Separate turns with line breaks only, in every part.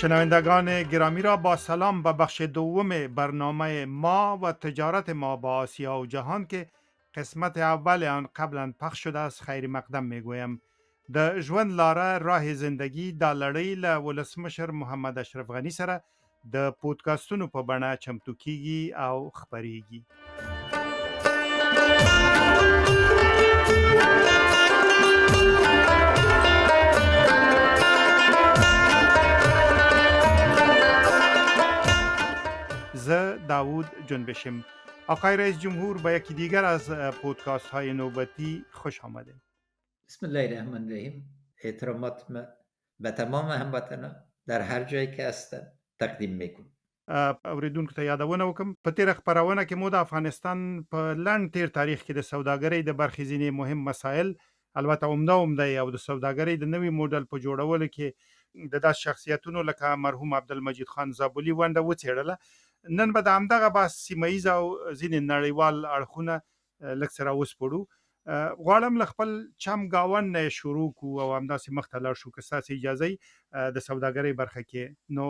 شنوندگان گرامی را با سلام به بخش دوم برنامه ما و تجارت ما با آسیا و جهان که قسمت اول آن قبلا پخش شده است خیر مقدم میگویم. د ژوند لاره راه زندگی د لړۍ له ولسمشر محمد اشرف غني سره د پودکاسټونو په بڼه چمتو کیږي او خپریږي. زه داوود جنبشم. آقای رئیس جمهور به یکی دیگر از پودکاست های نوبتی خوش آمده.
بسم الله الرحمن الرحیم. احترامات به تمام هموطنان در هر جایی که هستن تقدیم میکنم.
اوریدونکو ته یادونه وکم په تیر خبرونه کې مو د افغانستان په لنډ تیر تاریخ کې د سوداګرۍ د برخې ځینې مهم مسایل البته عمده او د سوداګرۍ د نوي موډل په جوړولو کې د داس شخصیتونو لکه مرحوم عبدالمجید خان زابلي ونده وڅېړله. نن به د همدغه بحث سیمه ییز او ځینې نړیوال اړخونه لږ سره وسپړو. غواړم له خپل چم گاون نه شروع کو او همداسې مخته لاړ شو که ستاسو اجازه د سوداګرۍ برخه کې. نو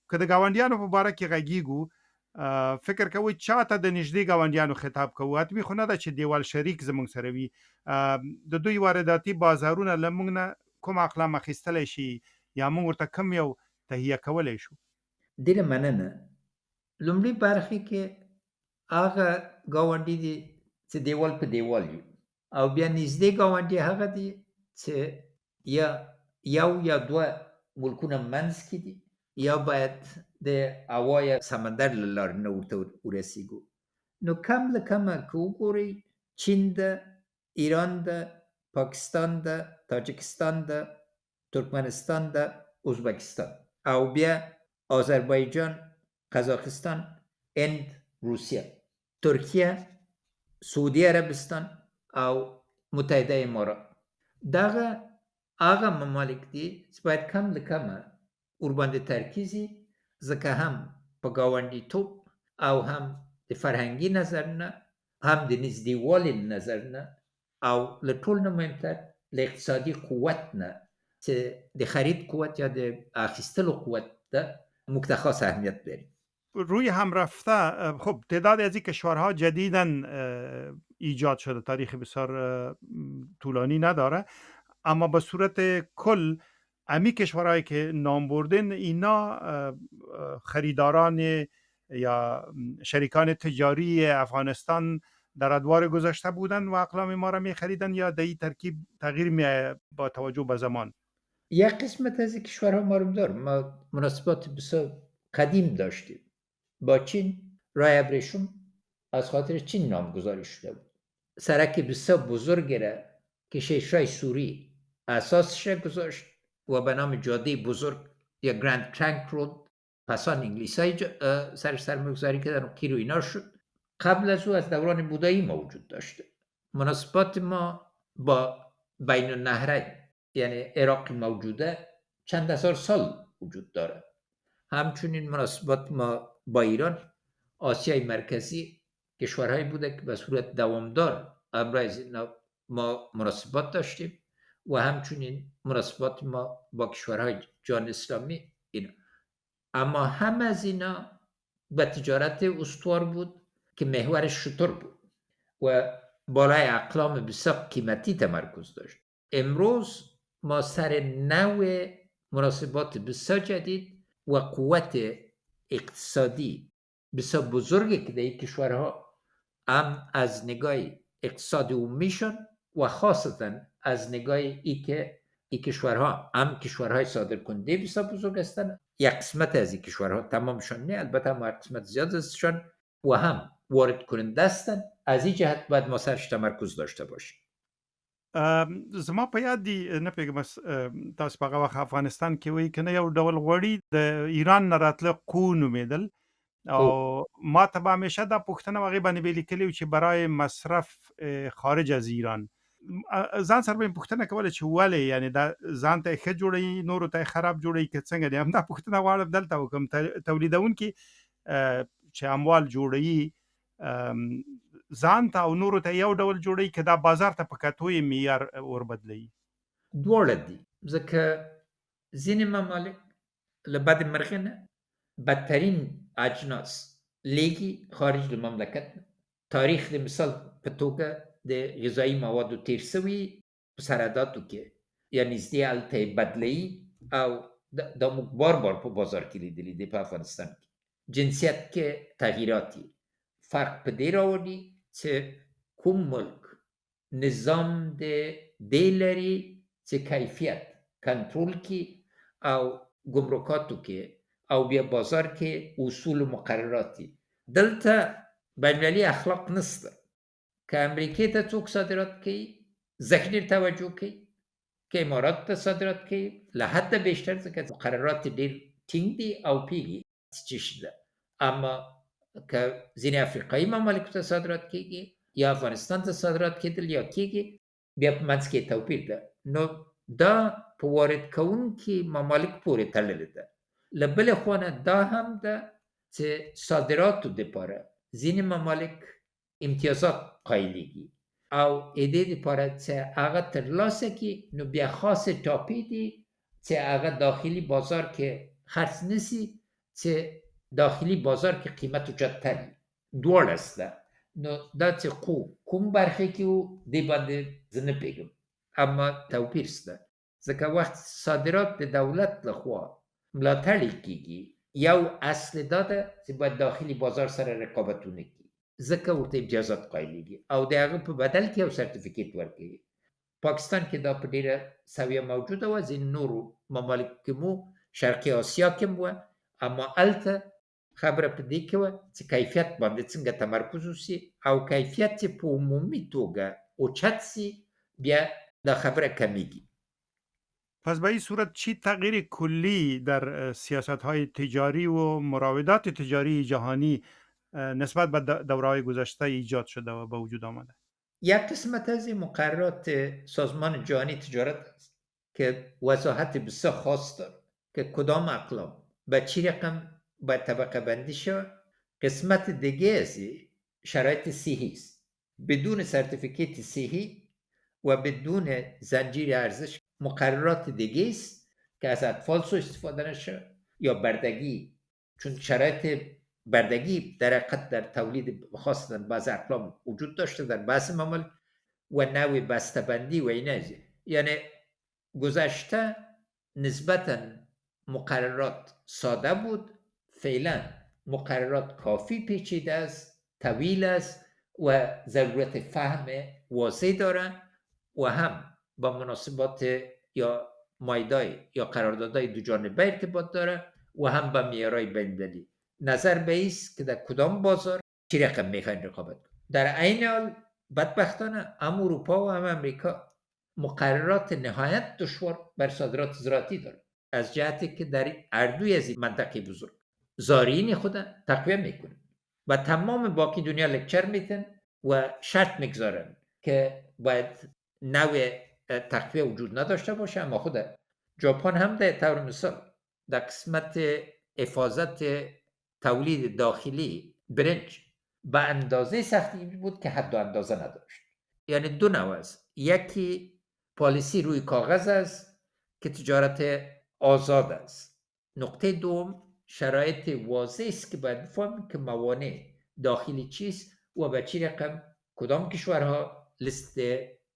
که د گاونډیانو په باره کې غږیږو فکر کوئ چاته د نږدې گاونډیانو خطاب کوو؟ حتمي خو نه ده چې دیوال شریک زموږ سره وي. د دوی وارداتي بازارونه له موږ نه کوم اقلام اخیستلی شي یا موږ ورته کوم یو تهیه کولی شو؟
ډېره مننه. لومړی برخه کې هغه ګاونډي دي چې دیوال په دیوال وي او بیا نږدې ګاونډي هغه دي چې یا یو یا دوه ملکونه منځ کې دي یا باید د هوا یا سمندر له لارې نه ورته ورسیږو. نو کم له کمه که وګورئ چین ده، ایران ده، پاکستان ده، تاجکستان ده، ترکمنستان ده، ازبکستان او بیا آذربایجان، قزاقستان، هند، روسیه، ترکیه، سعودي عربستان او متحده امارات. دغه هغه ممالک دي چې باید کم له کمه ورباندې ترکیزي، ځکه هم په ګاونډیتوب او هم د فرهنګي نظر نه هم د نږدېوالي نظر نه او له ټول نه مهمتر له اقتصادي قوت نه چې د خرید قوت یا د اخیستلو قوت ده موږ ته خاص اهمیت لري.
روی هم رفته خب تعداد از این کشورها جدیداً ایجاد شده، تاریخ بسیار طولانی نداره، اما به صورت کل امی کشورهایی که نام بردن اینا خریداران یا شریکان تجاری افغانستان در ادوار گذشته بودن و اقلام ما را می خریدن یا در این ترکیب تغییر می با توجه به زمان؟
یک قسمت از این کشورها معلوم دارم. ما مناسبات بسیار قدیم داشتیم با چین. راه ابریشم از خاطر چین نامگذاری شده بود. سرک بسیار بزرگی را که شیشای سوری اساسش گذاشت و به نام جاده بزرگ یا گراند ترانک رود پسان انگلیسایی سرش سرمایه‌گذاری کردن و کیر و اینا شد. قبل از او از دوران بودایی موجود داشته. مناسبات ما با بین النهرین یعنی عراق موجوده چند هزار سال وجود داره. همچنین مناسبات ما با ایران، آسیای مرکزی کشورهایی بوده که به صورت دوامدار امروز ما مناسبات داشتیم و همچنین مناسبات ما با کشورهای جهان اسلامی اینا. اما هم از اینا به تجارت استوار بود که محورش شتر بود و بالای اقلام بسیار قیمتی تمرکز داشت. امروز ما سر نوع مناسبات بسیار جدید و قوت اقتصادی بسیار بزرگی که در این کشورها هم از نگاه اقتصاد عمومیشون و خاصتا از نگاه ای که این کشورها هم کشورهای صادرکننده بسیار بزرگ هستند. یک قسمت از این کشورها، تمامشون نه البته، هم قسمت زیاد ازشون و هم وارد کننده هستند. از این جهت باید ما سرش تمرکز داشته باشیم.
زما په یاد دی نه پیږم تاسو په هغه وخت افغانستان کې وی کنه یو ډول غوړي د ایران نه راتله کو نومېدل او ما ته به همیشه دا پوښتنه هغې باندې به لیکلي چې برای مصرف خارج از ایران. ځان سره به مې پوښتنه کوله چې ولې یعنی دا ځان ته یې ښه جوړوي نورو ته یې خراب جوړوي که څنګه دی؟ همدا پوښتنه غواړم دلته وکړم. تولیدونکي چې اموال جوړوي ځان ته او نورو ته یو ډول جوړوي که دا بازار ته په کتو یې معیار وربدلوي؟
دواړه دي، ځکه ځینې ممالک لبعد مرغنه بدترین اجناس لیگی خارج له مملکت نه. تاریخ د مثال په توګه د غذایي موادو تیر سوي په سرحداتو کې یا نږدې هلته یې بدلوي او دا موږ بار په بازار کې لیدلي دي په افغانستان کې. جنسیت کې تغییرات یې فرق په دې راوړي چې کوم ملک نظام د دې لري چې کیفیت کنټرول کړي او ګمرکاتو کې او بیا بازار کې اصول و مقررات دي. دلته بین المللي اخلاق نشته. که امریکې ته څوک صادرات کوي ذهني توجه کوي، که امارات ته صادرات کوي له حده بیشتر، ځکه مقررات ډېر ټینګ دي او پیږي چې شته. اما که ځینې افریقایي ممالکو ته صادرات کیږي یا افغانستان ته صادرات کېدل یا کیږي، بیا په منځ کې توپیر ده. نو دا په وارد کوونکي ممالک پورې تړلې ده. له بلې خوا نه دا هم ده چې صادراتو دپاره ځینې ممالک امتیازات قایلیږي او دې دپاره چې هغه ترلاسه کړي نو بیا خاصې ټاپې دي چې هغه داخلي بازار کې خرڅ نشي، چې داخلي بازار کې قیمت اوچتتر وي. دواړه شته. نو دا چې کوم برخې کې و دې باندې زه نه پوهېږم، اما توپیر شته. ځکه وخت صادرات د دولت لخوا ملاتړ کېږي، یو اصل دا ده چې باید داخلي بازار سره رقابت ونه کړي، ځکه ورته امتیازات قایلیږي او د هغه په بدل کې یو سرټیفیکیټ ورکوي. پاکستان کې دا په ډېره سویه موجوده وه، ځینې نورو ممالکو کې مو شرقي اسیا کې هم وه، اما هلته خبره په دې کې وه چې کیفیت باندې څنګه تمرکز وشي او کیفیت چې په عمومي توګه اوچت شي، بیا دا خبره کمیږي.
پس به این صورت چی تغییر کلی در سیاست‌های تجاری و مراودات تجاری جهانی نسبت به دوره‌های گذشته ایجاد شده و به وجود آمده؟
یک قسمت از این مقررات سازمان جهانی تجارت است که وضاحت بسیار خاص دارد که کدام اقلام به چی رقم باید طبقه بندی شود. قسمت دیگه از شرایط صحی است. بدون سرتیفیکیت صحی و بدون زنجیر ارزش مقررات دیگه است که از اطفال سو استفاده نشه یا بردگی، چون شرایط بردگی در حقیقت در تولید خاصتا بعض اقلام وجود داشته در بعض ممالک و نوع بسته‌بندی و اینا. یعنی گذشته نسبتا مقررات ساده بود، فعلا مقررات کافی پیچیده است، طویل است و ضرورت فهم واضح دارن و هم با مناسبات یا مایدای یا قراردادهای دو جانبه ارتباط داره و هم با معیارهای بین‌المللی. نظر به ایست که در کدام بازار چی رقم میخواین رقابت کنید. در عین حال بدبختانه هم اروپا و هم امریکا مقررات نهایت دشوار بر صادرات زراعتی داره، از جهتی که در هر دوی از این منطقه بزرگ زارعین خود تقویه میکنن و تمام باقی دنیا لکچر میتن و شرط میگذارن که باید نوع تقویه وجود نداشته باشه. اما خود ژاپن هم در طور مثال در قسمت حفاظت تولید داخلی برنج به اندازه سختی بود که حد و اندازه نداشت. یعنی دو نوع است. یکی پالیسی روی کاغذ است که تجارت آزاد است. نقطه دوم شرایط واضح است که باید بفهمیم که موانع داخلی چیست و به چی رقم کدام کشورها لیست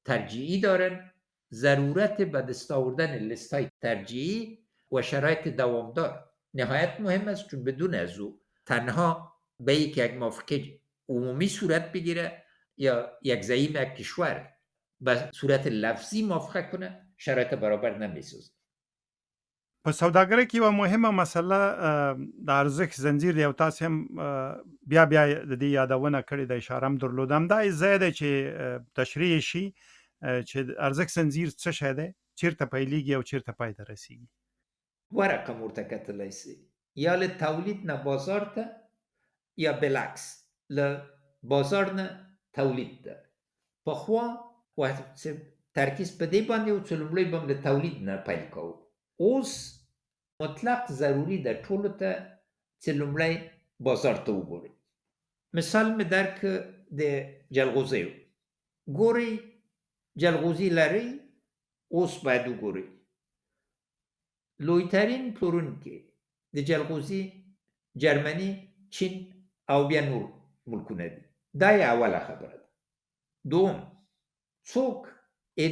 ترجیحی دارن، ضرورت به دست آوردن لیست های ترجیحی و شرایط دوامدار نهایت مهم است، چون بدون از او تنها به یک موافقه عمومی صورت بگیره یا یک زعیم یک کشور به صورت لفظی موافقه کنه، شرایط برابر نمیسازه.
په سوداګرۍ کې یوه مهمه مسله د ارزښت زنجیر دی او تاسې هم بیا د دې یادونه کړې ده، اشاره هم درلوده. همدا ځای دی چې تشریح شي چې د ارزښت زنجیر څه شی دی، چیرته پیلیږي او چیرته پای ته رسیږي.
دوه رقم ورته کتلی شي، یا له تولید نه بازار ته یا بالعکس له بازار نه تولید ته. پخوا وخت ترکیز په دې باندې و چې لومړی به له تولید نه پیل کوو. اوس مطلق ضروری ده ټولو ته چې لومړی بازار ته وګورئ. مثال مې درک د جلغوزیو. ګورئ جلغوزي لرئ، اوس باید وګورئ لویترین پلورونکي د جلغوزي جرمني، چین او بیا نور ملکونه دي. دا یې اوله خبره ده. دوم، څوک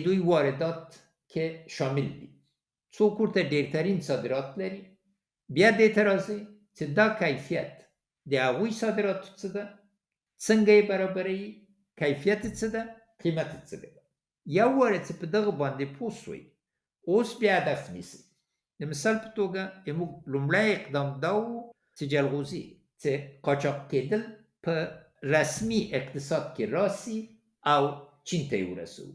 دوی واردات کې شامل دي، څوک ورته ډېرترین صادرات لري. بیا دې ته راځي چې دا کیفیت د هغوی صادراتو څه ده، څنګه یې برابروي، کیفیت څه ده، قیمت څه ده. یو واره چې په دغه باندې پوه شوئ، اوس بیا هدف نیسئ. د مثال په توګه موږ لومړی اقدام دا و چې جلغوزي چې قاچاق کېدل په رسمي اقتصاد کې راسي او چین ته یې ورسوو.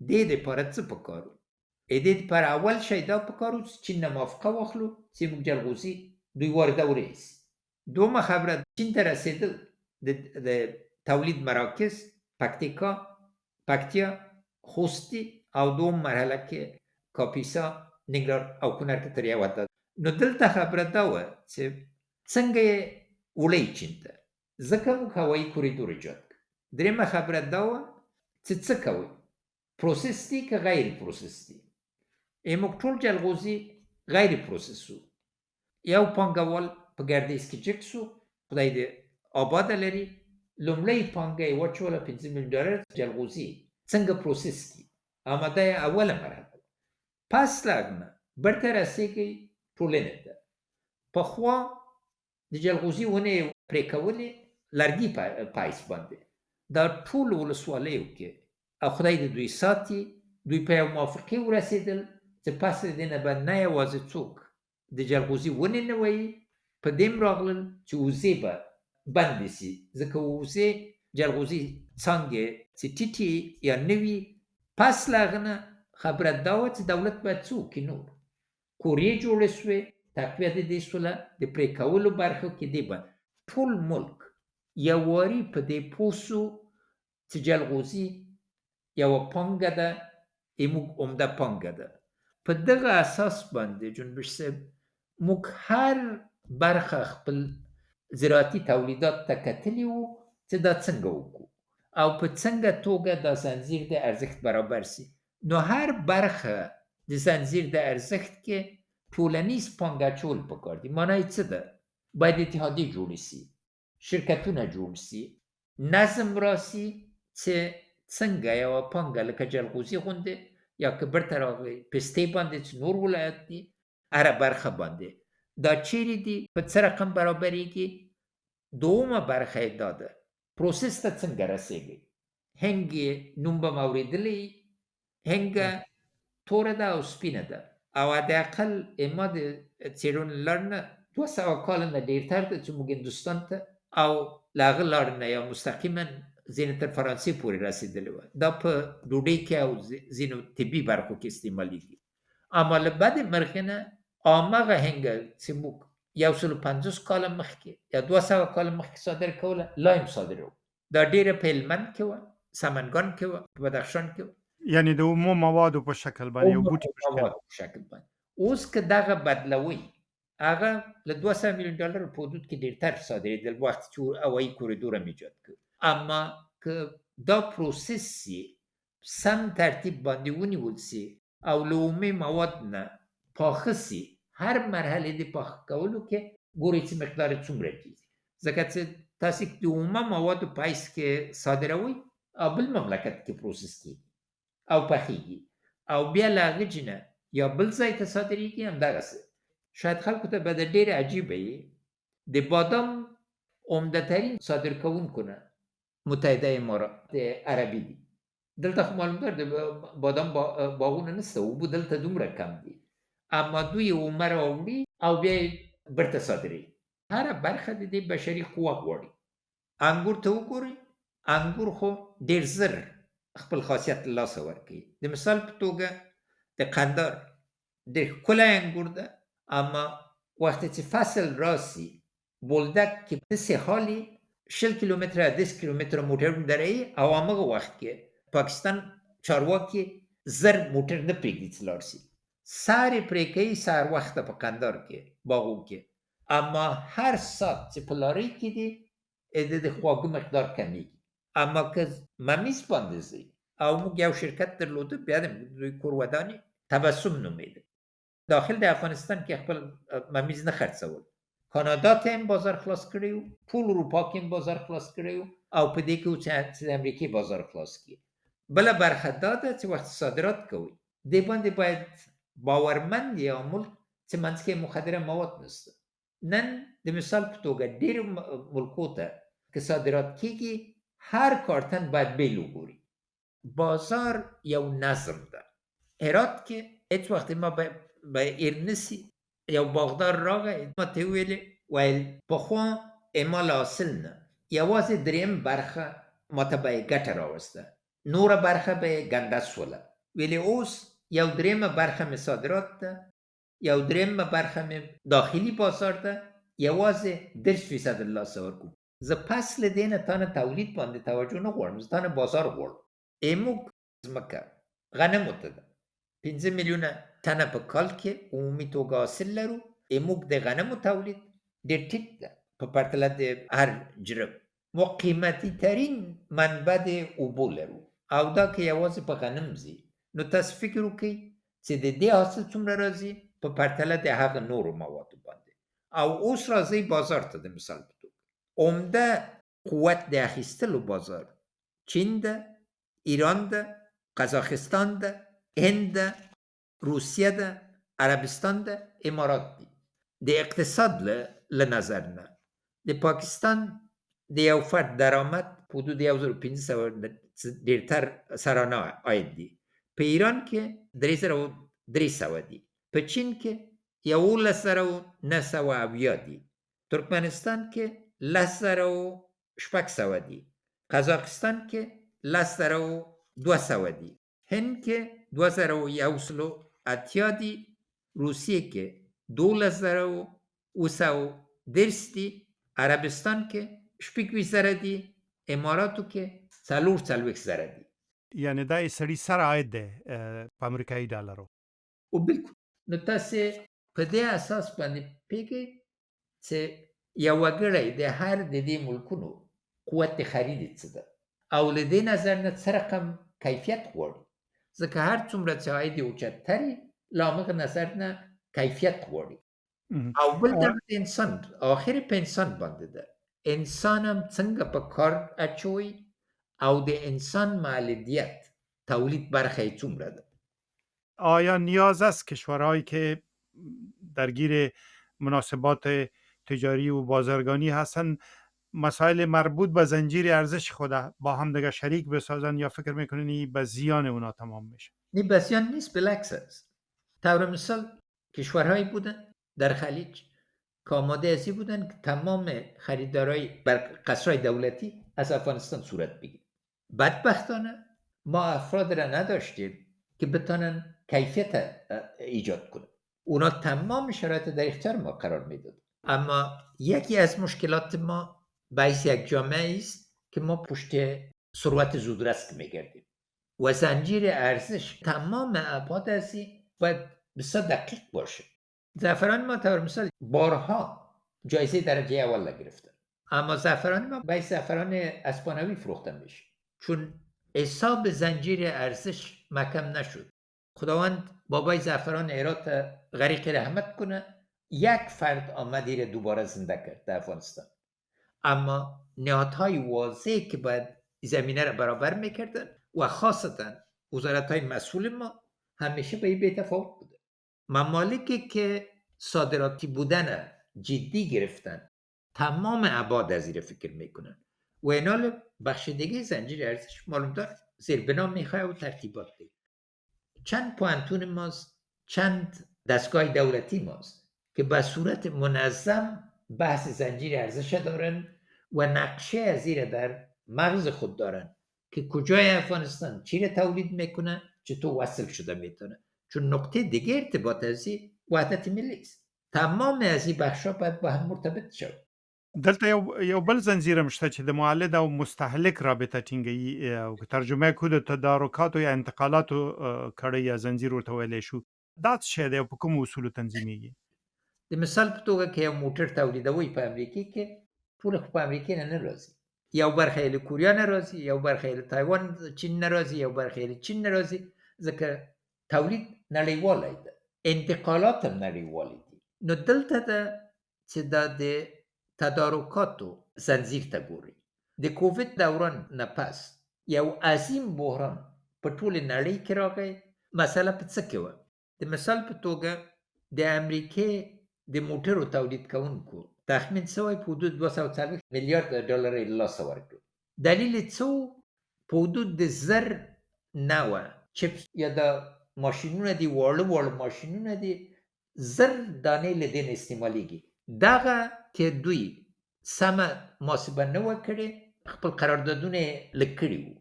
دې دپاره څه پکار و؟ دې دپاره اول شی دا پکار و چې چین نه موافقه واخلو چې موږ جلغوزي دوی وارده ورسي. دومه خبره، چین ته رسېدل د تولید مراکز پکتیا، خوستی او دوم مرحله کې کاپیسا، ننګرهار او کونړ کې تر یو حده. نو دلته خبره دا وه چې څنګه یې وړئ چین ته، ځکه موږ هوایي کوریدور ایجاد کړ. درېیمه خبره دا وه چې څه کوئ، پروسس دي که غیر پروسس دي. موږ ټول جلغوزي غیر پروسس وو. یو پانګوال په ګردیز کې چک شو، خدای دې آباده لري، لومړی پانګه یې واچوله $5 میلیون جلغوزي څنګه پروسس کړي. آماده یې اوله مرحله. پس له هغه نه بیرته رسېږئ ټولنې ته. پخوا د جلغوزي ونې یې پرې کولې لرګي پایس باندې، دا ټولو ولسوالیو کې، او خدای دې دوی ساتي، دوی په یو موافقې ورسېدل چې پس د دې نه به نه یوازې څوک د جلغوزي ونې نه وهي، په دې هم راغلل چې وزې به بندې سي، ځکه وزې جلغوزي څانګې چې ټیټې یا نه وي. پس له هغه نه خبره دا وه چې دولت باید څه وکړي، نور کورې جوړې سوې، تقویه د دې سوله د پرې کولو برخو کې. دې به ټول ملک یو واري په دې پوه سو چې جلغوزي یوه پانګه ده، موږ عمده پانګه ده. په دغه اساس باندې جنبش صاحب موږ هر برخه خپل زراعتي تولیدات ته کتلي وو چې دا څنګه وکړو او په څنګه توګه دا زنځیر د ارزښت برابر سي. نو هر برخه د زنځیر د ارزښت کې ټولنیز پانګه اچول پکار دي. معنی څه ده؟ باید اتحادیې جوړې سي، شرکتونه جوړ سي، نظم راسي چې څنګه یوه پانګه لکه جلغوزي غوندې یا که برته راغی پستې باندې چې نور ولایت دي، هره برخه باندې دا چیرې دي، په څه رقم برابریږي. دومه برخه یې دا ده پروسس ته څنګه رسېږي. هنګ یې نوم به مو اورېدلی، هنګه توره ده او سپینه ده، او حداقل ما د څېړنو لړ نه 200 کاله نه ډېرتر ده چې موږ هندوستان ته او له هغه لړ نه یا مستقیما ځینې تر فرانسې پورې رسېدلې وه. دا په ډوډۍ کې او ځینو طبي برخو کې استعمالیږي. اما له بدې مرغې نه هماغه هنګه چې موږ 150 کاله مخکې یا 200 کاله مخکې صادر کوله، لا هم صادروو. دا ډېره په هلمند کې وه، سمنګان کې وه، په بدخشان کې وه،
یعنی د عمومي موادو په شکل باندې، یو بوټي په شکل.
په شکل باندې. اوس که دغه بدلوي، هغه له $200 میلیون په حدود کې ډېرتر صادرېدل وخت چې هوایي کوریدور هم ایجاد کړ. اما که دا پروسس سي، سم ترتیب باندې ونیول سي او له عمومي مواد نه پاخه سي، هر مرحله د پاخه کولو کې ګورئ چې مقدار څومره کېږي. ځکه چې تاسې د عمومي موادو په حیث کې صادروئ او بل مملکت کې پروسس کېږي او پخېږي او بیا له هغه جنه یا بل ځای ته صادرېږي. همدغسې شاید خلکو ته به د ډېرې عجیبه یي، د بادام عمده ترین صادر کوونکو نه متحده امارات عربي دي. دلته خو معلومدار د بادام باغونه نشته، اوبه دلته دومره کم دي، اما دوی اومه راوړي او بیا یې بیرته صادروي. هره برخه د دې بشري قوه غواړي. انګور ته وګورئ، انګور خو ډېر زر خپل خاصیت له لاسه ورکوي. د مثال په توګه د قندهار ډېر ښکلی انګور ده، اما وقتی چې فصل راسي بولدک کې داسې حال یي 20 کیلومتره 10 کیلومتره موټر دروي، او همغه وخت کې پاکستان چارواکي 1000 موټر نه پرېږدي چې لاړ شي. سهار یې پرې کوي، سهار وخته په قندهار کې باغو کې، اما هر ساعت چې په لارۍ کې دي د خواږه مقدار کمیږي. اما که ممیز باندې ځئ، او موږ یو شرکت درلوده، بیا د دوی کور ودانې تبسم نومېده، داخل د افغانستان کې خپل ممیز نه خرڅول. کانادا ته هم بازار خلاص کړی و، ټول اروپا کې هم بازار خلاص کړی و، او په دې کې و چې د امریکې بازار خلاص کړي. بله برخه دا ده چې وخت صادرات کوي دې باندې باید باورمند یا ملک چې منځ کې مخدره مواد نشته. نن د مثال په توګه ډېرو ملکو ته که صادرات کیږي هر کارتن باید بیل وګوري. بازار یو نظم ده. هرات کې هیڅ وخت ما به ایر نسی یو باغدار راغی ما ته ویل پخوا اعمال حاصل نه یوازې دریم برخه ما ته به ګټه راوسته، نوره برخه به ګنده سوله. ویلې اوس یو دریمه برخه مې صادرات ده، یو دریمه برخه مې داخلي بازار ده، یوازې 10% الله ورکو. زه پس له دې نه تا نه تولید باندې توجه نه غواړم، زه تا نه بازار غواړم. ایموږ ځمکه غنمو ته ده، 15 میلیونه تنه په کال کې عمومي توګه حاصل لرو. ایموږ د غنمو تولید ډېر ټیټ ده په پرتله د هر جرب. ما قیمتي ترین منبع د اوبو لرو او دا که یوازې په غنم ځي نو تاسو فکر وکړئ چې د دې حاصل څومره راځي په پرتله د هغه نورو موادو باندې. او اوس راځي بازار ته د مثال په توګه عمده قوت د اخیستلو بازار چین ده، ایران ده، قزاقستان ده، هند ده، روسیه ده، عربستان ده، امارات دي. د اقتصاد له نظر نه د پاکستان د یو فرد درآمد په حدود 1500 ډیرتر سرانه عاید دی. په ایران کې 3300 دي. په چین کې 11,970 دي. ترکمنستان کې 10,600 دي. قزاقستان کې 10,200 دي. هند کې 2,180 دي. روسیه کې 12,210 دي. عربستان کې 20,000 دي. اماراتو کې 40,000 دي.
یعنی دا یې سړي سر عاید دی په امریکایي ډالرو.
او بالکل. نو تاسې په دې اساس باندې پوهېږئ چې یو وګړی د هر د دې ملکونو قوت خرید څه ده او له دې نظر نه څه رقم کیفیت غواړي. ځکه هر څومره چې عاید یې اوچتري له همغه نظر نه کیفیت غواړي. او بل د انسان آخر په انسان باندې ده. انسان هم څنګه په کار اچوي او د انسان مؤلدیت تولید برخه یې څومره ده.
آیا نیاز است کشورهایی که درگیر مناسبات تجاری و بازرگانی هستند مسائل مربوط به زنجیر ارزش خود با هم دیگه شریک بسازن یا فکر میکنین به زیان اونا تمام میشه؟
نه به زیان نیست، بالعکس است. طور مثال کشورهایی بودن در خلیج که آماده ازی بودن که تمام خریدارای بر قصرهای دولتی از افغانستان صورت بگیره. بدبختانه ما افراد را نداشتیم که بتانن کیفیت ایجاد کنن. اونا تمام شرایط در اختیار ما قرار میداد. اما یکی از مشکلات ما باعث یک جامعه است که ما پشت ثروت زودرس میگردیم و زنجیر ارزش تمام ابعاد ازی باید بسیار دقیق باشه. زعفران ما طور مثال بارها جایزه درجه اول گرفتن، اما زعفران ما باید زعفران اسپانوی فروخته میشه چون حساب زنجیر ارزش محکم نشد. خداوند بابای زعفران هرات غریق رحمت کنه، یک فرد آمد ایره دوباره زنده کرد در افغانستان، اما نهادهای واضحی که باید زمینه را برابر میکردن و خاصتا وزارتهای مسئول ما همیشه به این بی‌تفاوت بوده. ممالکی که صادراتی بودن جدی گرفتن تمام ابعاد از این فکر میکنن و اینال بخش دیگه زنجیر ارزش معلوم دار زیربنا میخواه و ترتیبات دیگه. چند پوانتون ماست، چند دستگاه دولتی ماست که به صورت منظم بحث زنجیر ارزش دارن و نقشه از این در مغز خود دارن که کجای افغانستان چی را تولید میکنه، چطور وصل شده میتونه. چون نقطه دیگه ارتباط ازی وحدت ملی است. تمام از این بخشا باید با هم مرتبط شد.
دلته یو بل زنجیر مشته چې د مولد او مستهلک رابطه ټینګي او ترجمه کو د تدارکات یا انتقالاتو کړي یا زنجیر ورته ویلی شو. دا څه شی دی په کوم اصولو تنظیمیږي؟
د مثال په توګه کې یو موټر تولیدوي په امریکا کې ټول په امریکا نه راځي. یو برخه له کوریا نه راځي، یو برخه له تایوان چین نه راځي، یو برخه له چین نه راځي، ځکه تولید نړیوال دی. انتقالات هم نړیوالې دي. نو دلته ده چې دا د تدارکاتو زنځیر ته ګوري. د کووید دوران نه پس یو عظیم بحران په ټولې نړۍ کې راغی. مسله په څه کې وه؟ د مثال په توګه د امریکې د موټرو تولید کوونکو تخمین شوی په حدود 240 میلیارد ډالر یې له لاسه ورکړل. دلیل یې څه و؟ په حدود د 1000 چپس یا د ماشینونه دي، واړه ماشینونه دي، 1000 دانې له دې نه استعمالیږي. دغه که دوی سمه محاسبه نه وه کړې، خپل قراردادونه یې لږ کړي وو.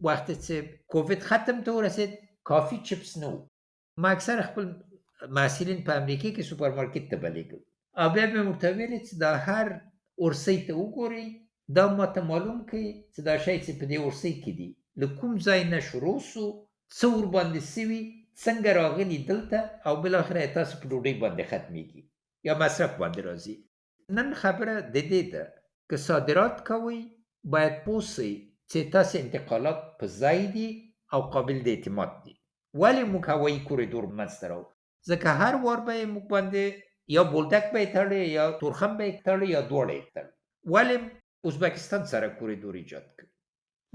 وقتی چې کووید ختم ته ورسید، کافي چپس نه وو. ما اکثر خپل محصلین په امریکې کې سوپرمارکېټ ته بلېږم او بیا به مې ورته ویلې چې دا هر ورسۍ ته وګورئ، دا ماته معلوم کړي چې دا شی چې په دې ورسۍ کې دي له کوم ځای نه شروع سو، څه ورباندې سوي، څنګه راغلي دلته، او بالاخره یې تاسو په ډوډۍ باندې ختمیږي یا مصرف باندې راځي. نن خبره د دې ده که صادرات کوئ باید پوه سئ چې تاسو انتقالات په ځای دي او قابل د اعتماد دي. ولې موږ هوایي کوریدور منځته راوړو؟ ځکه هر وار به یې موږ باندې یا بولدک به یې تړی، یا تورخم به یې تړی، یا دواړه یې تړی. ولې ازبکستان سره کوریدور ایجاد کړ؟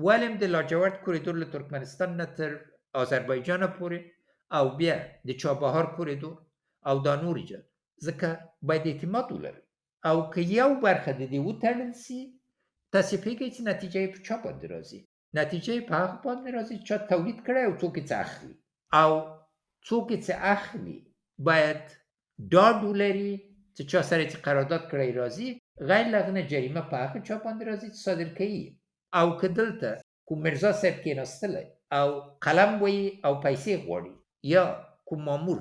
ولې د لاجورد کوریدور له ترکمنستان نه تر آذربایجان پورې او بیا د چابهار کوریدور او دا نور ایجاد؟ ځکه باید اعتماد ولري. او که یو برخه د دې وتړل سي، تاسې پوهېږئ چې نتیجه یې په چا باندې راځي؟ نتیجه یې په هغه باندې راځي چې چا تولید کړی او څوک یې څه اخلي. او څوک یې څه اخلي باید ډاډ ولري چې چا سره چې قرارداد کړی راځي، غیر له هغه نه جریمه په هغه چا باندې راځي چې صادر کوي. او که دلته کوم مرزا صاحب کېناستلی او قلم وایي او پیسې غواړي، یا کوم مامور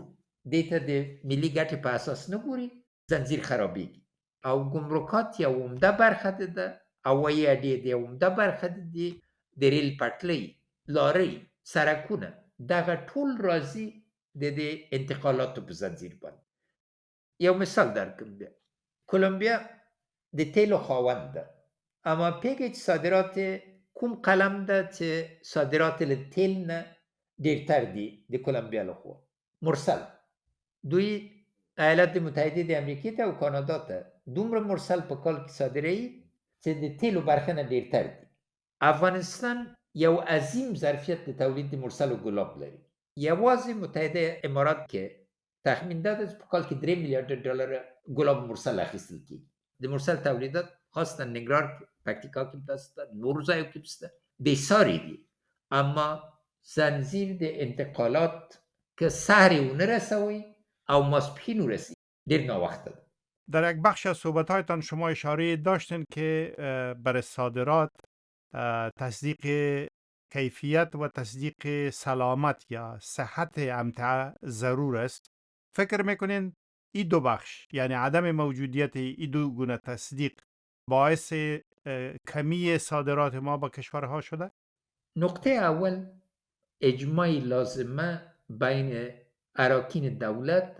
دې ته د ملي ګټې په اساس نه ګوري، زنځیر خرابېږي. او ګمرکات یو عمده برخه ده، هوایي اډې د یو عمده برخه دي، د ریل پټلۍ، لارۍ، سړکونه، دغه ټول راځي د دې انتقالاتو په زنځیر باندې. یو مثال درکړم بیا. کولمبیا د تیلو خاوند ده، اما پوهېږئ چې صادرات کوم قلم ده چې صادرات له تیل نه ډېرتر دي د کولمبیا لخوا؟ مرسل. دوی ایالات متحده د امریکې ته او کانادا ته دومره مرسل په کال کې صادروي چې د تیلو برخه نه ډېرتر دي. افغانستان یو عظیم ظرفیت د تولید د مرسل او ګلاب لري. یوازې متحده امارات کې تخمین ده چې په کال کې 3 میلیارد ډالر ګلاب مرسل اخیستل کېږي. د مرسل تولیدات خاصتا ننګرهار کې، پکتیکا کې شته، نورو ځایو کې شته، بېساري دي. اما زنځیر د انتقالات که سهر یې ونه رسوئ او ماسپښین ورسید، ډېر ناوخته ده.
در یک بخش از صحبت‌هایتان شما اشاره داشتین که برای صادرات تصدیق کیفیت و تصدیق سلامت یا صحت امتعه ضرور است. فکر میکنین این دو بخش، یعنی عدم موجودیت این دو گونه تصدیق، باعث کمی صادرات ما با کشورها شده؟
نقطه اول اجماع لازمه بین اراکین دولت،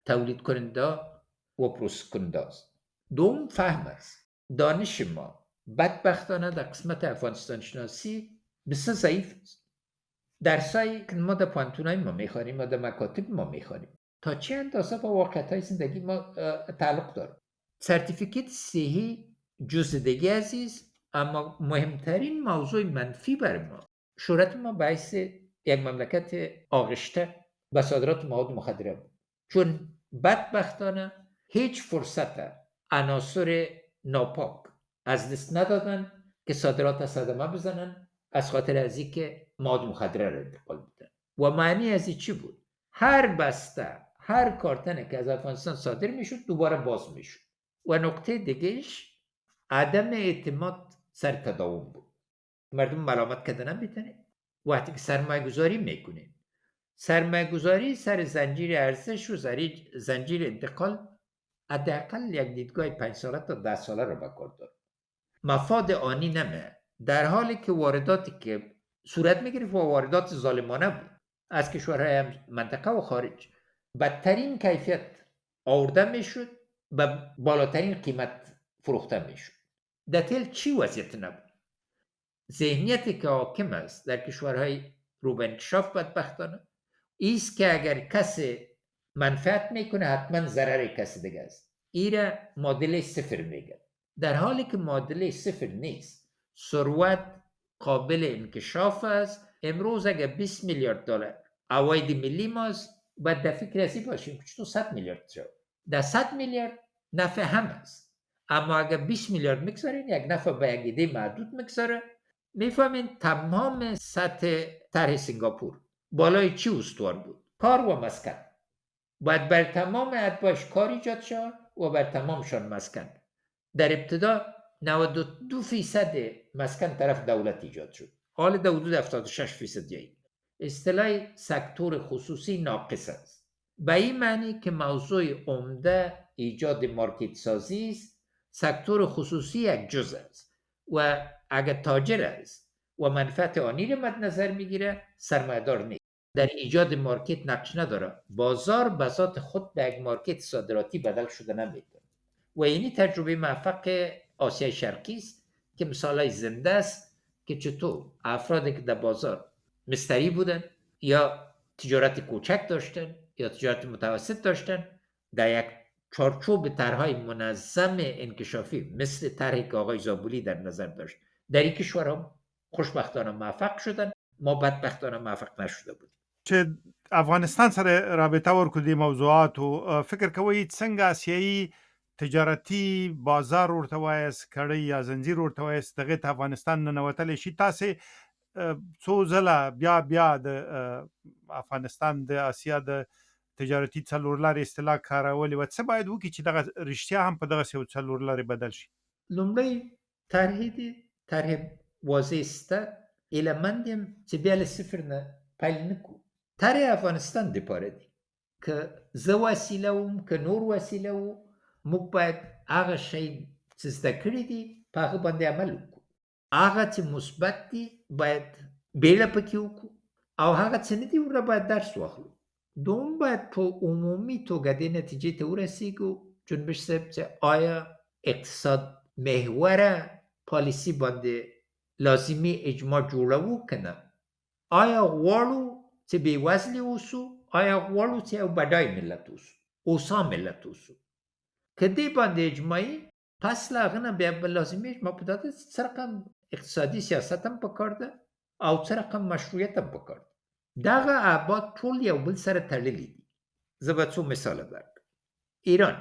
تولید کننده و پروسس کننده است. دوم فهم است. دانش ما بدبختانه در قسمت افغانستان شناسی بسیار ضعیف است. درسایی که ما در پانتونای ما میخوانیم و در مکاتب ما میخوانیم تا چه اندازه با واقعیت‌های زندگی ما تعلق داره. سرتیفیکیت صحی جزء دیگه عزیز، اما مهمترین موضوع منفی برای ما شهرت ما باعث یک مملکت آغشته به صادرات مواد مخدره بود، چون بدبختانه هیچ فرصت عناصر ناپاک از دست ندادن که صادرات صدمه بزنن، از خاطر از اینکه مواد مخدره را انتقال بدن. و معنی از این چی بود؟ هر بسته، هر کارتنه که از افغانستان صادر میشد دوباره باز میشد. و نقطه دیگهش عدم اعتماد سر تداوم بود. مردم ملامت کردن نمیتونه. وقتی که سرمایه گذاری میکنه، سرمایه گذاری سر زنجیر ارزش و زنجیر انتقال حداقل یک دیدگاه 5 ساله تا 10 ساله رو به کار داره. مفاد آنی نمیه، در حالی که وارداتی که صورت میگرفت و واردات ظالمانه بود از کشورهای منطقه و خارج، بدترین کیفیت آورده میشد، به بالاترین قیمت فروخته میشد. در تیل چی وضعیت نبود؟ ذهنیتی که حاکم است در کشورهای رو به انکشاف بدبختانه ایست که اگر کسی منفعت میکنه حتما ضرر کسی دیگه است. ایره معادله صفر میگه، در حالی که معادله صفر نیست. ثروت قابل انکشاف است. امروز اگر 20 میلیارد دلار عواید ملی ماست، باید در فکر ازی باشیم که چطور 100 میلیارد شد. در 100 میلیارد نفع هم است، اما اگر 20 میلیارد میگذارین یک نفع به یک ایده محدود میگذاره، میفهمین تمام سطح طرح سنگاپور بالای چی استوار بود؟ کار و مسکن. باید بر تمام اتباعش کار ایجاد شد و بر تمامشان مسکن. در ابتدا 92% مسکن طرف دولت ایجاد شد، حال در حدود 76% جایی. اصطلاح سکتور خصوصی ناقص است، به این معنی که موضوع عمده ایجاد مارکت سازی است. سکتور خصوصی یک جزء است و اگر تاجر است و منفعت آنی را مد نظر میگیره، سرمایه‌دار نیست. در ایجاد مارکت نقش نداره. بازار به ذات خود به یک مارکت صادراتی بدل شده نمیتونه. و اینی تجربه موفق آسیای شرقی است که مثالای زنده است که چطور افرادی که در بازار مستری بودن یا تجارت کوچک داشتن یا تجارت متوسط داشتن، در یک چارچوب طرحهای منظم انکشافی مثل طرحی که آقای زابولی در نظر داشت در این کشورها خوشبختانه موفق شدن. ما بدبختانه موفق نشده بود.
چې افغانستان سره رابطه ورکړو د موضوعاتو فکر کوئ څنګه آسیایي تجارتي بازار ورته وایست کړی یا زنجیر ورته وایست دغه ته افغانستان ننوتلی شي؟ تاسې څو ځله بیا د افغانستان د آسیا د تجارتي څلورلارې اصطلاح کارولې وه. څه باید وکړي چې دغه رښتیا هم په دغسې یو څلورلارې بدل شي؟
لومړی طرح واضح است، ایلمندیم چې بیا له صفر نه پیل نکو. طرح افغانستان دپاره دی که زه وسیله وم که نور وسیله و، موږ باید هغه شی چې زده کړي دي په هغه باندې عمل وکړو. هغه چې مثبت دي باید بیړه پکې وکړو، او هغه چې نه دي ورنه باید درس واخلو. دوم باید په عمومي توګه دې نتیجې ته ورسیږو جنبش صاحب چې آیا اقتصاد محور پالیسی باندې لازمی اجماع جوړوو که نه؟ آیا غواړو چې بېوزلي اوسو؟ آیا غواړو چې یو بډای ملت اوسو، اوسا ملت اوسو؟ که دې باندې اجماعي، پس له هغه نه بیا به لازمي اجماع په دا ده چې څه رقم اقتصادي سیاست هم پکار ده او څه رقم مشروعیت هم پکار ده. دغه ابعاد ټول یو بل سره تړلي دي. زه به څو مثاله درکړم. ایران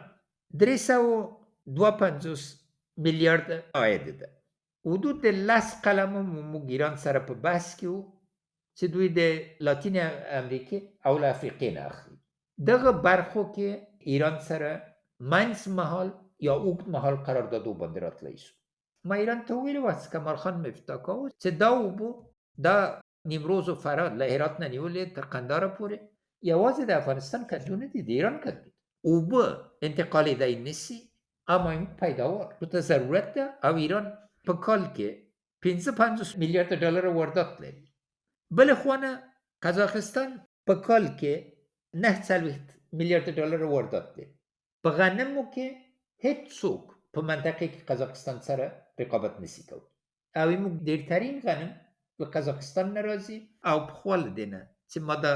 352 میلیارد عاید ده. حدود 10 قلم موږ ایران سره په بحث کې وو چې دوی د لاتین امریکې او له افریقې نه اخلي. دغه برخو کې ایران سره منځ مهال یا اوږد مهال قراردادو باندې راتلی شو. ما ایران ته وویلي وه چې کمال خان مفتاکاو چې دا اوبه دا نیمروز و فراد له هرات نه نیولې تر قنداره پورې یوازې د افغانستان کدو نه دي، د ایران کدو دي. اوبه انتقالیدی نیسي، اما این پیداوار رو ته ضرورت ده او ایران په کال کې 55 میلیارد ډالر واردات لري. بل خوانه قزاقستان په کال کې 9 میلیارد ډالر واردات لري. په غنمو کې هیڅ څوک په منطقه کې قزاقستان سره رقابت نشي کوي، او موږ ډېرترین غنم له قزاقستان نه راځي، او په خوا له دې نه چې ما دا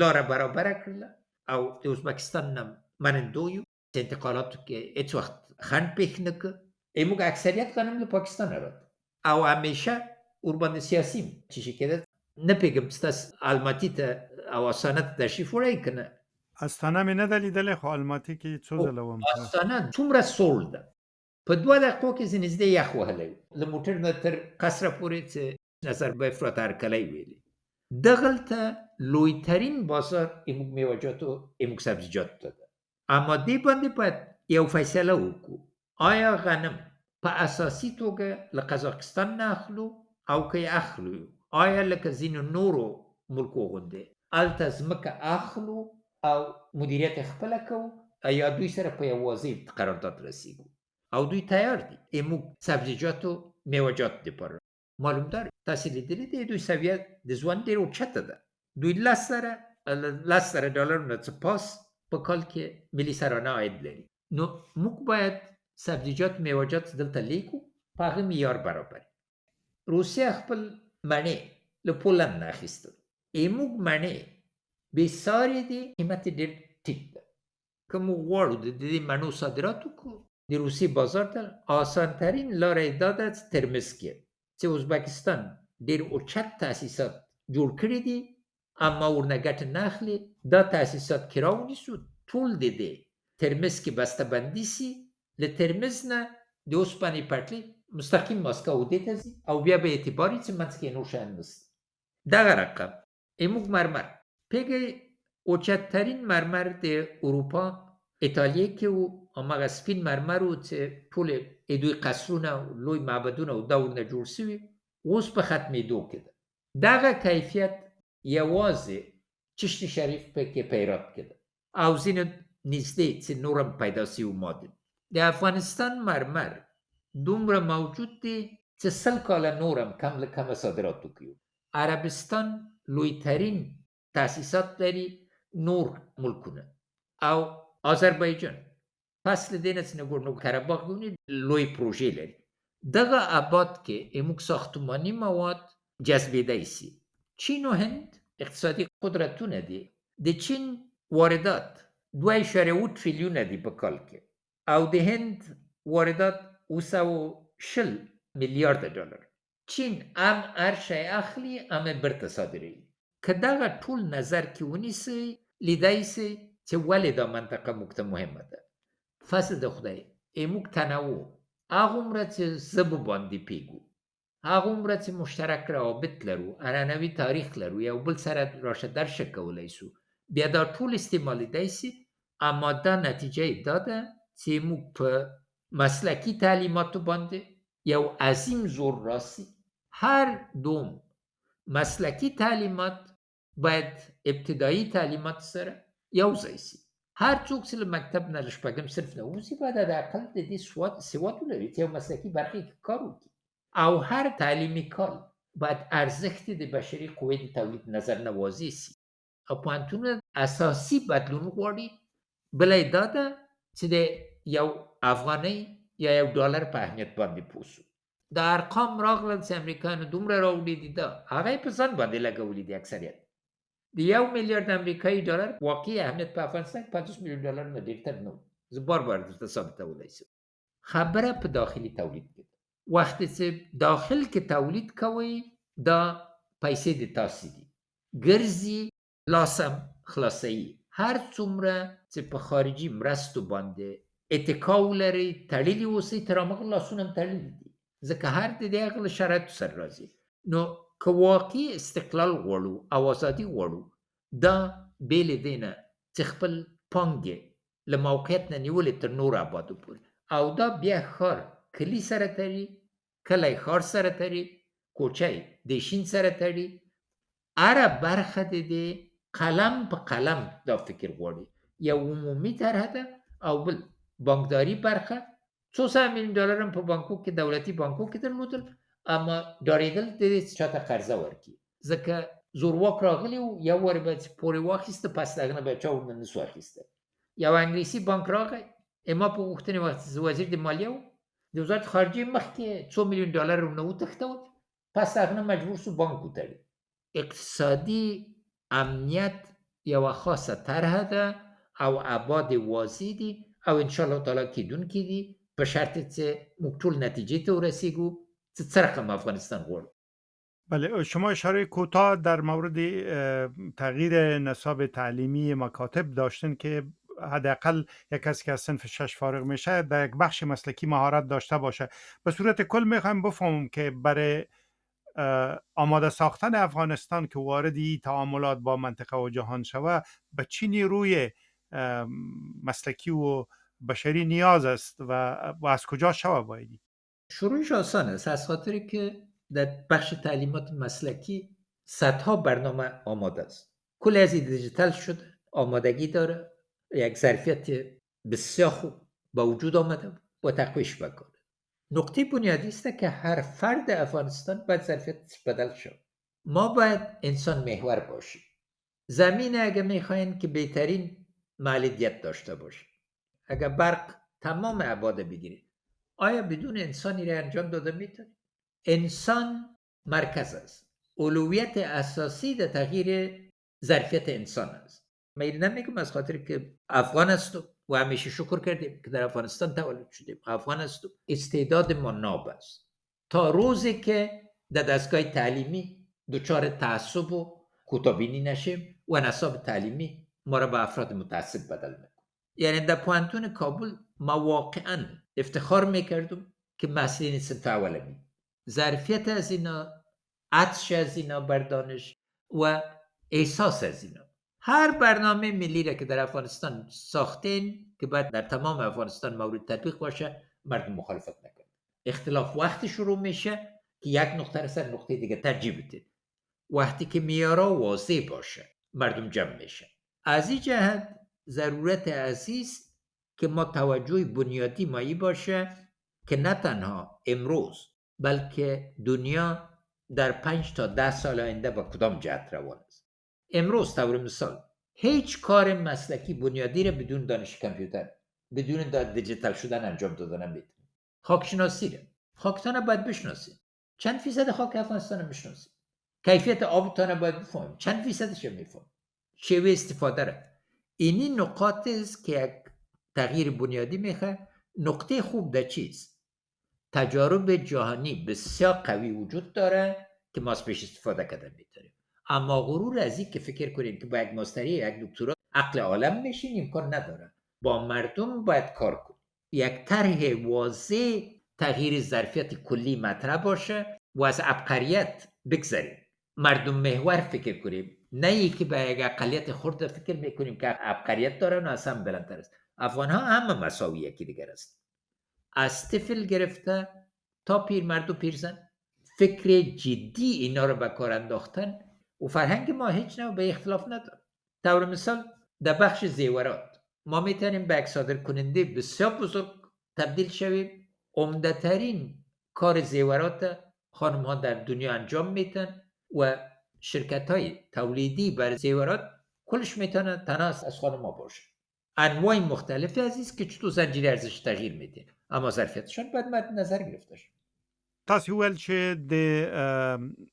لاره برابره کړله او د ازبکستان نه منندو یو چې انتقالاتو کې هیڅ وخت خنډ پېښ نه کړ. موږ اکثریت غنم له پاکستان راځي او همیشه ورباندې سیاسي چې شي کېده. نه پوهېږم چې تاسو الماتي ته او استانه ته تشریف وړئ که نه؟
استانه مې نه ده لیدلی، خو الماتي کې څو ځله وم.
استانه څومره سوړ ده، په 2 دقیقو کې زه نږدې یخ وهلی له موټر نه تر قصره پورې چې نظر به افراط هرکلی ویلې. دغلته لویترین بازار موږ میوه‌جاتو موږ سبزیجاتو ته ده. اما دې باندې باید یو فیصله وکړو. آیا غنم په اساسي توګه له قزاقستان نه اخلو او که یې اخلو؟ آیا لکه ځینو نورو ملکو غوندې هلته ځمکه اخلو او مدیریت خپله کوو، یا دوی سره په یوازې قرارداد رسیږو؟ او دوی تیار دي موږ سبزیجاتو میوه‌جات دپاره. معلوم داره تاسې لیدلي دی دوی سویه د ژوند ډېر اوچته ده. دوی 10 ډالرو نه څه پاس په کال کې ملي سرانه عاید لري. نو موږ باید سبزیجات میوه‌جات دلته لیکو په هغه معیار برابر. روسیه خپل مڼې له پولند نه اخیستل. موږ مڼې بېسارې دي، قیمت ډېر ټیټ که مو غواړو د دې مڼو صادرات وکړو. د روسیې بازار ته آسانترین لاره دا ده چې ترمز کې چې ازبکستان ډېر اوچت تاسیسات جوړ کړي دي، اما ورنه ګټه نه اخلي. دا تاسیسات کې راونیسو، ټول د دې ترمز کې بسته بندي سي، له ترمز نه د اوسپنې پټلۍ مستقیم ماسکو دې ته ځي او بیا به اعتبار وي چې منځ کې نور شیان نشته. دغه رقم اموږ مرمر پیږی اوچتترین مرمر د اروپا ایتالیې کې و، هماغه سپین مرمر و چې ټول دوی قصرونه او لوی معبدونه او دا ورنه جوړ سوي، اوس په ختمېدو کې ده. دغه کیفیت یوازې چشت شریف پکې پیرات کې ده او ځینې نږدې چې نور هم پیدا سوي ماده. د افغانستان مرمر دومره موجود دی چې 100 کاله نور هم کم له کمه صادرات وکړو. عربستان لویترین تاسیسات لري، نور ملکونه او آذربایجان پس له دې نه چې نګورنو کراباغ ونی لوی پروژې لري. دغه اباد کې اموږ ساختماني مواد جذبېدای سي. چین و هند اقتصادي قدرتونه دي. د چین واردات 2.8 تریلیونه دي په کال کې او د هند واردات 260 میلیارد ډالر. چین هم هر شی اخلي هم برته صادروي. که دغه ټول نظر کې ونیسئ لیدای سئ چې ولې دا منطقه موږ ته مهمه ده. فضل د خدای موږ تنوع هغومره چې ژبو باندې پیږو، هغومره چې مشترک روابط لرو، عنعنوي تاریخ لرو، یو بل سره راشه درشه کولی سو، بیا دا ټول استعمالیدای سي. اما دا نتیجه یې دا ده چې موږ په مسلکي تعلیماتو باندې یو عظیم زور راسي. هر دوم مسلکی تعلیمات باید ابتدایی تعلیمات سره یو ځای سي. هر څوک چې له مکتب نه له شپږم صنف نه وځي باید حداقل د دې سواد ولري چې یو مسلکي برخه کې کار وکړي. او هر تعلیمي کال باید ارزښت د بشري قوې د تولید نظر نه واضح سي. او پوهنتونونه اساسي بدلون غواړي. بله یې دا ده چې د یو افغانۍ یا یو ډالر په اهمیت باندې پوه سو. دا ارقام راغلل چې امریکایانو دومره راوړي دي، دا هغه یې په ځان باندې لګولي دي. اکثریت د 1 میلیارد امریکایي ډالر واقعي اهمیت په افغانستان کې 50 میلیون ډالر نه ډېرتر نه و. زه بار درته ثابتولی شم. خبره په داخلي تولید کې ده. وخت چې داخل کې تولید کوئ دا پیسې د تاسې دي، ګرځي لاسم خلاصوي. هر څومره چې په خارجي مرستو باندې اتکا ولرئ، تړلي اوسئ، تر هماغه لاسونه هم تړلي دي، ځکه هر د دې هغه له شرایطو سره راځي. نو که واقعي استقلال غواړو او ازادي غواړو، دا بې له دې نه چې خپل پانګې له موقعیت نه نیولې تر نورو ابادو پورې، او دا بیا ښار کلي سره تړي، کلی ښار سره تړي، کوچی دیشین سره تړي. هره برخه د دې قلم په قلم دا فکر غواړي. یو عمومي طرح ده او بل بانکداري برخه. 200 میلیون ډالر هم په بانکو کې دولتي بانکو کې درلودل، اما ډارېدل د دې چاته قرضه ورکړي، ځکه زورواک راغلی و، یو وارې به چې پورې واخیسته، پس د هغه نه به چا ورنه نسو اخیستی. یو انګلیسي بانک راغی، ما په غوښتنې وخت چې وزیر د مالیه و، د وزارت خارجې مخکې 2 میلیون ډالر ورنه وتښتول، پس د هغه نه مجبور سو بانک وتړي. اقتصادي امنیت یوه خاصه طرحه ده او ابعاد واضح دي او انشاءالله تعالی کیدونکي دي، په شرط چې موږ ټول نتیجې ته ورسیږو چې څه رقم افغانستان غواړو.
بله، شما اشاره کوتاه در مورد تغییر نصاب تعلیمی مکاتب داشتن که حداقل یک کسی که از صنف 6 فارغ میشه در یک بخش مسلکی مهارت داشته باشه. به صورت کل میخوایم بفهمم که برای آماده ساختن افغانستان که واردی تعاملات با منطقه و جهان شود به چه نیروی مسلکی و بشری نیاز است و از کجا شود بایدی؟
شروعش آسان است، از خاطری که در بخش تعلیمات مسلکی صدها برنامه آماده است. کل از دیجیتال شده، آمادگی داره، یک ظرفیت بسیار خوب با وجود آمده و تقویش بکنه. نقطه بنیادی است که هر فرد افغانستان باید ظرفیتش بدل شد. ما باید انسان محور باشیم. زمین اگه میخواین که بهترین معلولیت داشته باشه، اگه برق تمام ابعاد بگیره، آیا بدون انسانی را انجام داده میتونه؟ انسان مرکز است. اولویت اساسی در تغییر ظرفیت انسان است. من نمیگم از خاطر که افغان است و و همیشه شکر کردیم که در افغانستان تولد شدیم، افغان هستیم. استعداد ما ناب است تا روزی که در دستگاه تعلیمی دچار تعصب و کوتاه‌بینی نشیم و نصاب تعلیمی ما را به افراد متعصب بدل نکنه. یعنی در پوهنتون کابل ما واقعا افتخار میکردم که محصلین صنف اولمی، ظرفیت از اینا، عطش از اینا بر دانش و احساس از اینا. هر برنامه ملی را که در افغانستان ساختین که باید در تمام افغانستان مورد تطبیق باشه، مردم مخالفت نکنه. اختلاف وقتی شروع میشه که یک نقطه را سر نقطه دیگه ترجیح بده. وقتی که معیارها واضح باشه مردم جمع میشه. از این جهت ضرورت عزیز که ما توجه بنیادی مایی باشه که نه تنها امروز بلکه دنیا در 5 تا 10 سال آینده با کدام جهت روان است. امروز طور مثال هیچ کار مسلکی بنیادی را بدون دانش کامپیوتر، بدون دیجیتال شدن انجام دادن نمیتونه. خاکشناسی را، خاکتان باید بشناسید. چند فیصد خاک افغانستان رو میشناسید؟ کیفیت آبتان باید بفهمیم، چند فیصدش رو میفهمیم، شیوه استفاده را. اینی نقاط است که یک تغییر بنیادی میخواد. نقطه خوب در چیست؟ تجارب جهانی بسیار قوی وجود داره که ما از پیش استفاده کردن میتونیم، اما غرور از این که فکر کنیم که با یک ماستری یک دکترا عقل عالم میشین امکان نداره. با مردم باید کار کنیم. یک طرح واضح تغییر ظرفیت کلی مطرح باشه و از عبقریت بگذریم، مردم محور فکر کنیم، نه ای که به یک اقلیت خرد فکر میکنیم که عبقریت دارن و از هم بلندتر است. افغان ها همه مساوی یکی دیگر است، از طفل گرفته تا پیرمرد و پیرزن. فکر جدی اینا رو به کار انداختن و فرهنگ ما هیچ نوع به اختلاف نداره. طور مثال در بخش زیورات ما میتونیم به یک صادر کننده بسیار بزرگ تبدیل شویم. عمده ترین کار زیورات خانم ها در دنیا انجام میتن و شرکت های تولیدی بر زیورات کلش میتونه تنها از خانم ها باشه. انواع مختلفی عزیز که چطور زنجیره ارزش تغییر میده، اما ظرفیتشان باید مد نظر گرفته شي.
تاسو ویل چې د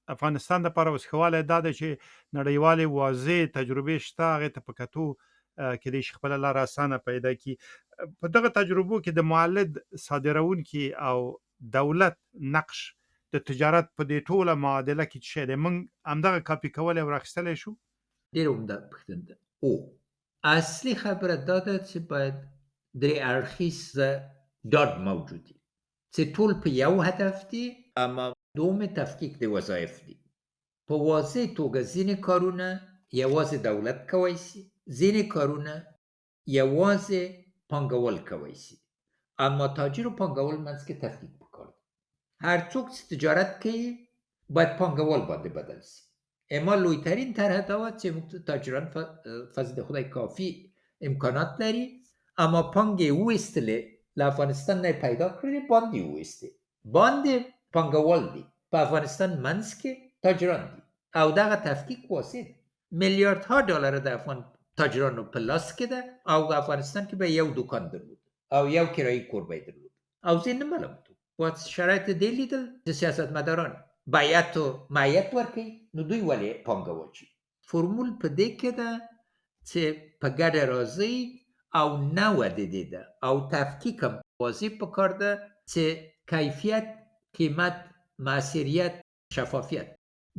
افغانستان لپاره اوس ښه والی دا ده چې نړیوالې واضح تجربې شته، هغې ته په کتو کیدای شي خپله لاره اسانه پیدا کړي. په دغه تجربو کې د مولد صادروونکي او دولت نقش د تجارت په دې ټوله معادله کې څه شی دی؟ موږ همدغه کاپي کولی او راخیستلی شو؟
ډېره عمده پوښتنه ده. او اصلي خبره دا ده چې باید درې اړخیز ډاډ موجود وي چې ټول په یو هدف دي، اما دوم تفکیک د وظایف دي. په واضح توګه ځینې کارونه یوازې دولت کولی شي، ځینې کارونه یوازې پانګوال کولی شي، اما تاجر و پانګوال منځ کې تفکیک پکار دی. هر څوک چې تجارت کوي باید پانګوال باندې بدل شي. اما لویترین طرح دا چې موږ تاجران فضل خدای کافی امکانات لري، اما پانګې وایستلې له افغانستان نه پیدا کړي، باندې وایستې، باندې پانګوال دي، په افغانستان منځ کې تاجران دي او دغه تفکیک واضح دی. میلیاردها ډالر د افغان تاجرانو په لاس کې ده او افغانستان کې به یو دکان درلود او یو کرایي کور به درلود او زه نه معلوم تو با شرایط دی لیدل د سیاستمداران بیعت و معیت ورکوي، نو دوی ولې پانګوال شي؟ فرمول په دې کې ده چې په ګډه راځي او نه ودیده ده او تفکیک هم واضح پکار ده چې کیفیت، قیمت، مؤثریت، شفافیت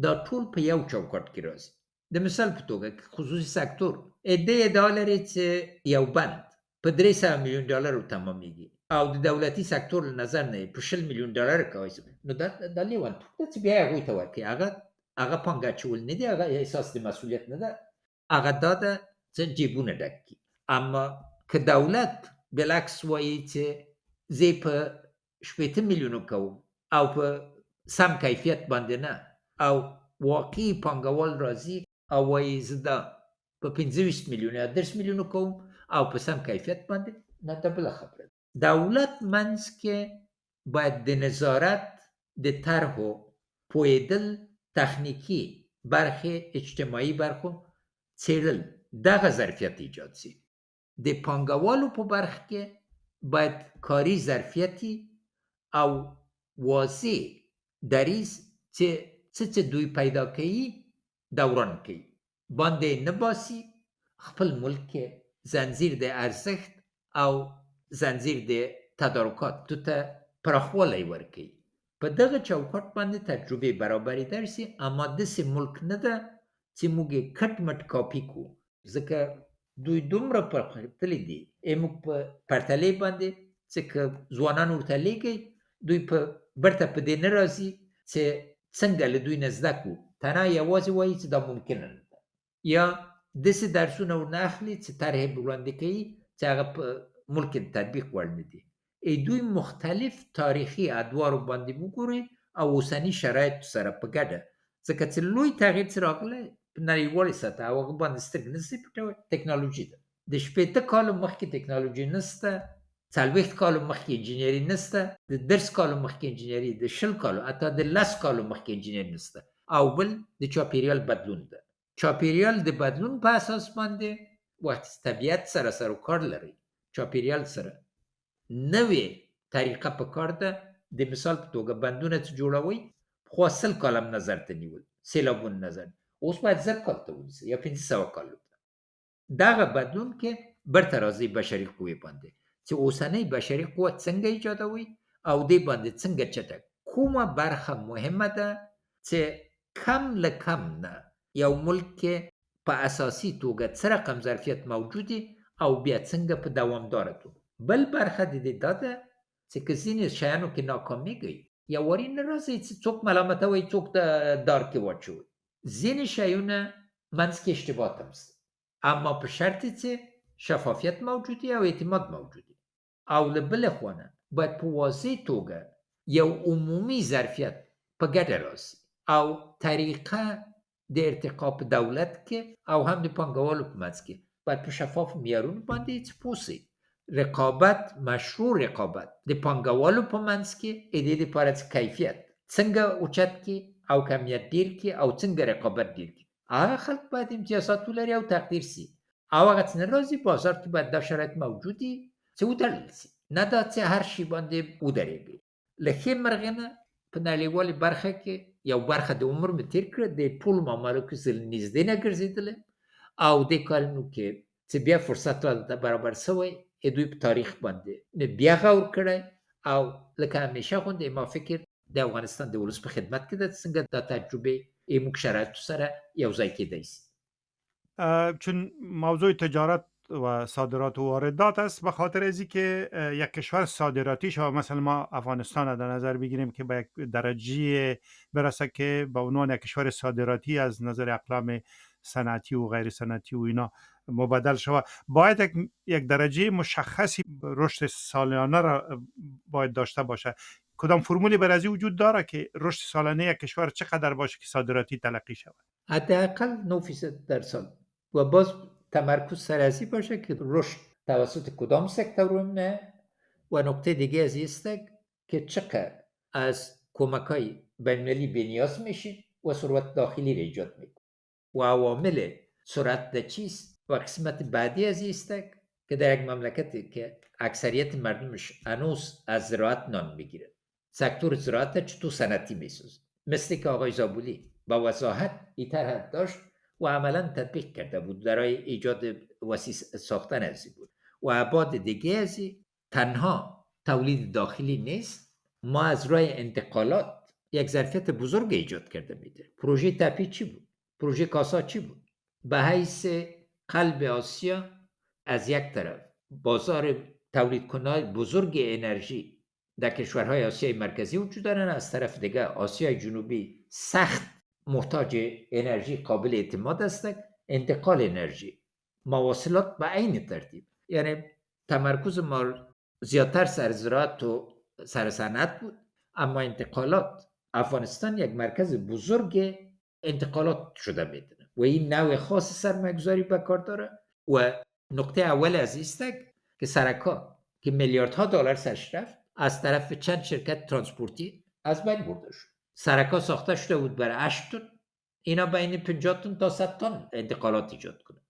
دا ټول په یو چوکاټ کې راځي. د مثال په توګه خصوصي سکتور ادعا لري چې یو بند په 300 میلیون ډالرو تمامېږي او د دولتي سکتور له نظر نه په 60 میلیون ډالر کوي، نو دا لیونتوب ده چې بیا هغوی ته ورکوي. هغه پانګه اچول نه دي، هغه احساس د مسؤلیت نه ده، هغه دا ده چې جیبونه ډک کړي. اما که دولت بالعکس وایي چې زه په 80 میلیونو کوم او په سم کیفیت باندې نه، او واقعي پانګوال راځي او وایي زه دا په 25 میلیونه یا 10 میلیونو کوم او په سم کیفیت باندې، نه دا بله خبره. دولت منځ کې باید د نظارت د طرحو پوهېدل، تخنیکي برخې، اجتماعي برخو څېړل، دغه ظرفیت ایجاد شي. د پانګوالو په برخه کې باید کاري ظرفیتي او واضح دریځ چې دوی پیدا کوي دوران کوي، باندې نه باسي، خپل ملک کې زنجیر د ارزښت او زنجیر د تدارکات تو ته پراخوالی ورکوي. په دغه چوکاټ باندې تجربې برابرې درسي، اما داسې ملک نه ده چې موږ یې کټ مټ کاپي کړو، ځکه دوی دومره پرمختللي دي. موږ په پرتلې باندې چې که ځوانان ورته لیږي، دوی په برته په دې نه راځي چې څنګه له دوی نه زده کړو، تنها یوازې وایي چې دا ممکنه نه ده، یا داسې درسونه ورنه اخلي چې طرحې وړاندې کوي چې هغه په ملک د تطبیق وړ نه دي. دوی مختلف تاریخي ادوارو باندې وګوري او اوسني شرایط سره په ګډه، ځکه چې لوی تغییر چې راغلی په نړیوالې سطح او هغه باندې سترګې نه شي پټولی، ټکنالوژي ده. د 80 کالو مخکې ټکنالوژي نشته، 40 کالو مخکې انجینري نشته، د 10 کالو مخکې انجینري، د 20 کالو حتی د 10 کالو مخکې انجینري نشته. او بل د چاپیریال بدلون ده. چاپیریال د بدلون په اساس باندې وخت طبیعت سره سروکار لري، چاپیریال سره نوې طریقه په کار ده. د مثال په توګه بندونه چې جوړوي، پخوا 100 کاله نظر ته نیول، سیلابونه نظر، اوس باید 1000 کال ته ونیسي یا 500 کال ته. دغه بدلون کې برته راځي بشري قوې باندې چې اوسنۍ بشري قوه څنګه ایجادوي او دې باندې څنګه چټک کومه برخه مهمه ده چې کم له کم نه یو ملک کې په اساسي توګه څه رقم ظرفیت موجودي او بیا څنګه په دوامداره توګه. بل برخه د دې دا ده چې که ځینې شیانو کې ناکامیږي، یا واري نه راځي چې څوک ملامتوي، څوک د دار کې واچوي. ځینې شیونه منځ کې اشتباه تمست، اما په شرط چې شفافیت موجودي او اعتماد موجودي. او له بلې خوا نه باید په واضح توګه یو عمومي ظرفیت په ګډه راسي او طریقه د ارتقا په دولت کې او هم د پانګوالو په منځ کې باید په شفاف معیارونو باندې چې پوه سي. رقابت، مشروع رقابت د پانګوالو په منځ کې د دې لپاره چې کیفیت څنګه اوچت کړي او کمیت ډیر کړي او څنګه رقابت ډیر کړي. هغه خلک باید امتیازات ولري او تقدیر سي، او هغه څه نه راځي بازار کې باید دا شرایط موجودي چې وتړل سي، نه دا چې هر شي باندې ودرېږي. له ښې مرغې نه په نړیوالې برخه کې یو برخه د عمر مې تېر کړه، د ټولو ممالکو سره نږدې نه ګرځېدلی او دې کارونو کې چې بیا فرصت راته برابر شوی، دوی په تاریخ باندې بیا غور کړی او لکه همیشه غوندې ما فکر د افغانستان د ولس په خدمت کې ده، څنګه دا تجربه موږ شرایطو سره یو ځای کېدی شي.
چون موضوع تجارت و صادرات و واردات است، به خاطر از که یک کشور صادراتی شود، مثلا ما افغانستان را در نظر بگیریم که به یک درجه برسه که به عنوان یک کشور صادراتی از نظر اقلام صنعتی و غیر صنعتی و اینا مبدل شود، باید یک درجه مشخصی رشد سالانه را باید داشته باشه. کدام فرمولی بر ازی وجود داره که رشد سالانه یک کشور چقدر باشه که صادراتی تلقی شود؟
حداقل 9% در سال، و باز تمرکز سرازی باشه که رشد توسط کدام سکتورونه. و نکته دیگه از است که چقدر از کمک‌های بین‌المللی بی‌نیاز میشیم و ثروت داخلی را ایجاد میکنه. و عوامل سرعت در چیست؟ و قسمت بعدی از است که در یک مملکتی که اکثریت مردمش هنوز از زراعت نان میگیره، سکتور زراعت چطور صنعتی میسازه، مثل که آقای زابولی با وضاحت این طرح داشت و عملا تطبیق کرده بود برای ایجاد وسیع ساختن ازی بود. و ابعاد دیگه ازی تنها تولید داخلی نیست، ما از راه انتقالات یک ظرفیت بزرگ ایجاد کرده میده. پروژه تپی چی بود؟ پروژه کاسا چی بود؟ به حیث قلب آسیا از یک طرف بازار تولید کننده بزرگ انرژی در کشورهای آسیای مرکزی وجود دارن، از طرف دیگه آسیای جنوبی سخت محتاج انرژی قابل اعتماد است. انتقال انرژی، مواصلات به عین ترتیب، یعنی تمرکز ما زیادتر سر زراعت و سر صنعت بود، اما انتقالات افغانستان یک مرکز بزرگ انتقالات شده میدونه و این نوع خاص سرمایه‌گذاری به کار داره. و نکته اول از است که سرکا که میلیاردها دلار سرش رفت از طرف چند شرکت ترانسپورتی از بین برده شد. سرکا ساخته شده بود برای 8 تن، اینا بین 50 تن تا 100 تن انتقالات ایجاد کنه.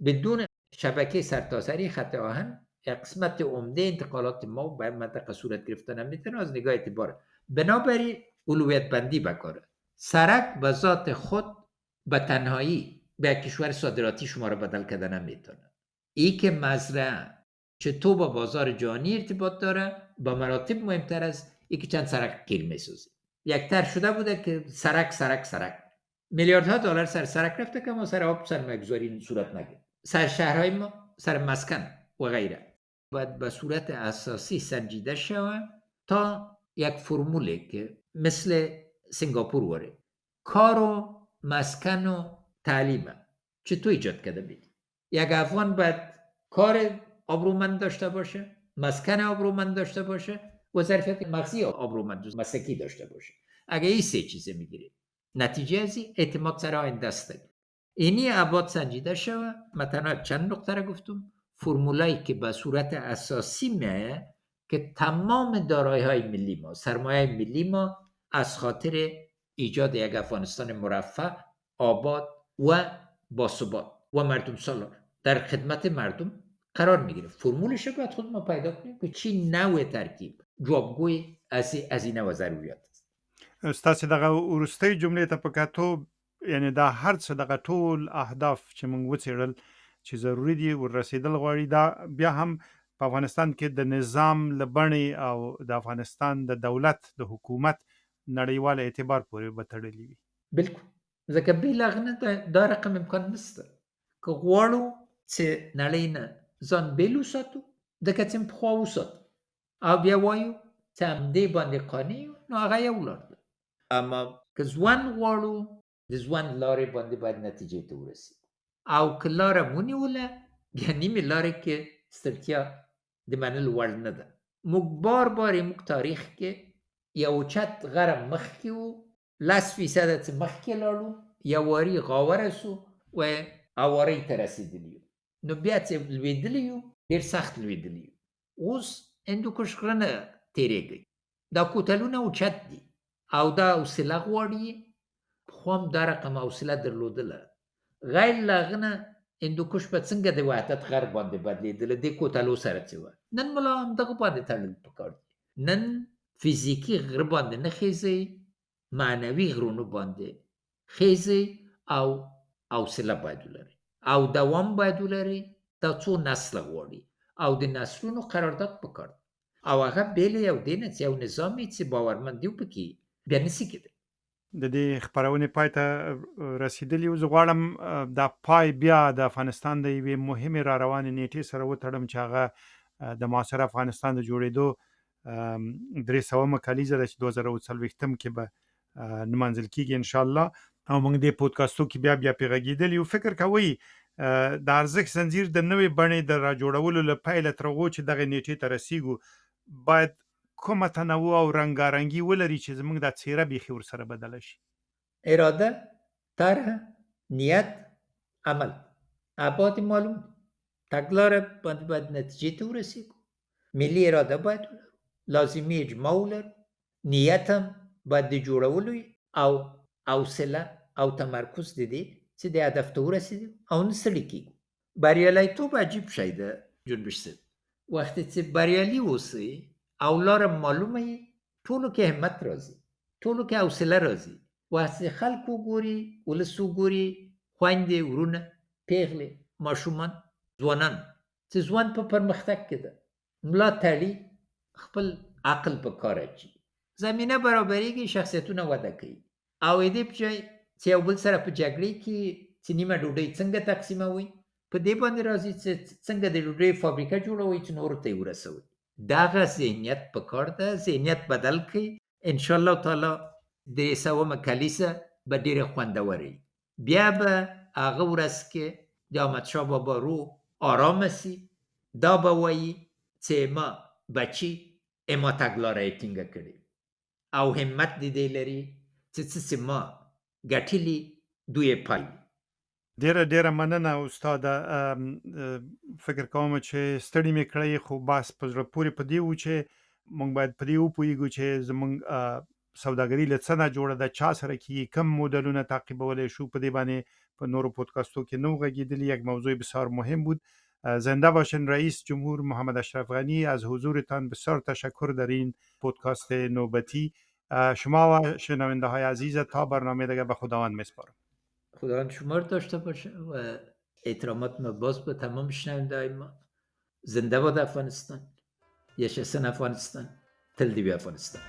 بدون شبکه سرتاسری خط آهن یک قسمت عمده انتقالات ما بر منطقه صورت گرفته نمیتونه از نگاه اعتبار. بنابراین اولویت بندی بکاره. سرک به ذات خود به تنهایی به کشور صادراتی شما را بدل کردن نمیتونه. ای که مزرعه چطور با بازار جهانی ارتباط داره، با مراتب مهمتر از اینکه چند سرک قیر میسازی. یک طرح شده بوده که سرک میلیاردها دلار سر سرک رفته که ما سر آب سرمایه‌گذاری صورت نگیره. سر شهرهای ما سر مسکن و غیره باید به صورت اساسی سنجیده شود تا یک فرموله که مثل سنگاپور وره کار و مسکن و تعلیم چطور ایجاد کرده بید. یک افغان باید کار آبرومند داشته باشه، مسکن آبرومند داشته باشه و ظرفیت مغزی آبرومند و مسلکی داشته باشه. اگه این سه چیزه میگیرید نتیجه از این اعتماد سر آینده است. اینی ابعاد سنجیده شود. مثلا چند نقطه را گفتم. فرمولایی که به صورت اساسی میه که تمام دارایی‌های ملی ما، سرمایه ملی ما از خاطر ایجاد یک افغانستان مرفه، آباد و باثبات و مردم سالار در خدمت مردم قرار میگیره. فرمولش رو باید خود ما پیدا کنیم که چی نوع ترکیب جوابگوی از این نوع ضروریات است.
ستاسو دغه وروستۍ جملې ته په کتو یعنی دا هر څه دغه ټول اهداف چې موږ وڅېړل چې ضروري دي ورسېدل غواړي دا بیا هم په افغانستان کې د نظام له بڼې او د افغانستان د دولت د حکومت نړیوال اعتبار پورې به تړلي وي.
بالکل ځکه بې لغنه دا رقم امکان نشته که غواړو چې نړۍ نه ځان بېل وساتو ځکه چې پخوا وساتو او بیا وایو چې همدې باندې قانع یو نو هغه یو لار ده. اما که ځوان غواړو د ځوان لارې باندې باید نتیجې ته ورسېږو او که لاره ونیوله بیا نیمې لارې کې ستړتیا د منلو وړ نه ده. موږ بار موږ تاریخ کې یو اوچت غره مخکې وو 10% چې مخکې لاړو یو واري غاوره سو و اوارې ته رسېدلي یو نو بیا چې لوېدلي یو ډېر سخت لوېدلي یو. اوس هندوکش غرونه تېرېږي دا کوتلونه اوچت دي او دا حوصله غواړي. پخوا هم دا رقم حوصله درلودله. غیر له هغه نه هندوکش به څنګه د وحدت غر باندې بدلېدله دې کوتلو سره چې وه. نن ملا همدغه باندې تړل پکار دي. نن فزیکي غره باندې نه خېځئ، معنوي غرونو باندې خېځئ او حوصله باید ولرئ او دوام باید ولرئ. دا څو نسله غواړي او د نسلونو قرارداد پکار دی او هغه بېله یو دې نه چې یو نظام وي چې باورمند یو پکې بیا نسي کېدی.
د دې خپرونې پای ته رسیدلی یو. زه غواړم دا پای بیا د افغانستان د یوې مهمې را روانې نیټې سره وتړم چې هغه د معاصر افغانستان د جوړېدو 300مه کلیزه ده چې 2040 کې به نمانځل کېږي انشاءالله او موږ دې پودکاسټو کې بیا پرې غږېدلي یو. فکر کوئ د ارزښت زنځیر د نوې بڼې د را جوړولو له پیله تر هغو چې دغه نیټې ته رسیږو باید کومه تنوع او رنګارنګي ولري چې زموږ دا څېره بیخي ورسره بدله شي؟
اراده، طرح، نیت، عمل. ابعاد معلوم تګلاره باندې باید نتیجې ته ورسېږو. ملي اراده باید ولرو، لازمي اجماع ولرو، نیت هم باید د جوړولو وي او حوصله او تمرکز د دې چې د هدف ته ورسېږو او نه ستړي کېږو. بریالیتوب عجیب شی ده جنبش صاحب. وقتی چې بریالي اوسئ او لاره معلومه وي ټولو کې همت راځي، ټولو کې حوصله راځي. واسه خلک وګوري، ولس وګوري، خویندې، ورونه، پیغلې، ماشومان، ځوانان چې ځوان په پرمختګ کې ده ملا تړي خپل عقل په کار اچي، زمینه برابریږي، شخصیتونه وده کوي او دې په ځای چې یو بل سره په جګړې کې چې نیمه ډوډۍ څنګه تقسیموي په دې باندې راځي چې څنګه د ډوډۍ فابریکه جوړوي چې نورو ته یې ورسوي. دغه ذهنیت په کار ده. ذهنیت بدل کړئ انشاءالله تعالی 300مه کلیزه به ډېره خوندوره وي. بیا به هغه ورځ کې د احمدشاه بابا روح آرامه سي. دا به وایي چې ما بچي اما تګلاره یې ټینګه کړې او همت د دې لري چې څه ما ګټلي دوی یې پالي.
ډیره مننه استاده. فکر کوم چې ستړي مې کړی خو بس په زړه پورې په دې و چې موږ باید په دې وپوهېږو چې زموږ سوداګري له څه نه جوړه ده، چا سره کیږي، کم مدلونه تعقیبولی شو. په دې باندې په نورو پودکاستو کې نو غږیدلی. یک موضوع بسیار مهم بود. زنده باشین. رئیس جمهور محمد اشرف غنی از حضورتان بسیار تشکر در این پودکاست نوبتی. شما و شنونده های عزیز تا برنامه دیگه به خداوند میسپارم.
خداوند شما رو داشته باشه و احترامات ما باز به تمام شنونده های ما. زنده باد افغانستان. yaşasın Afganistan. Tıl dibi Afganistan.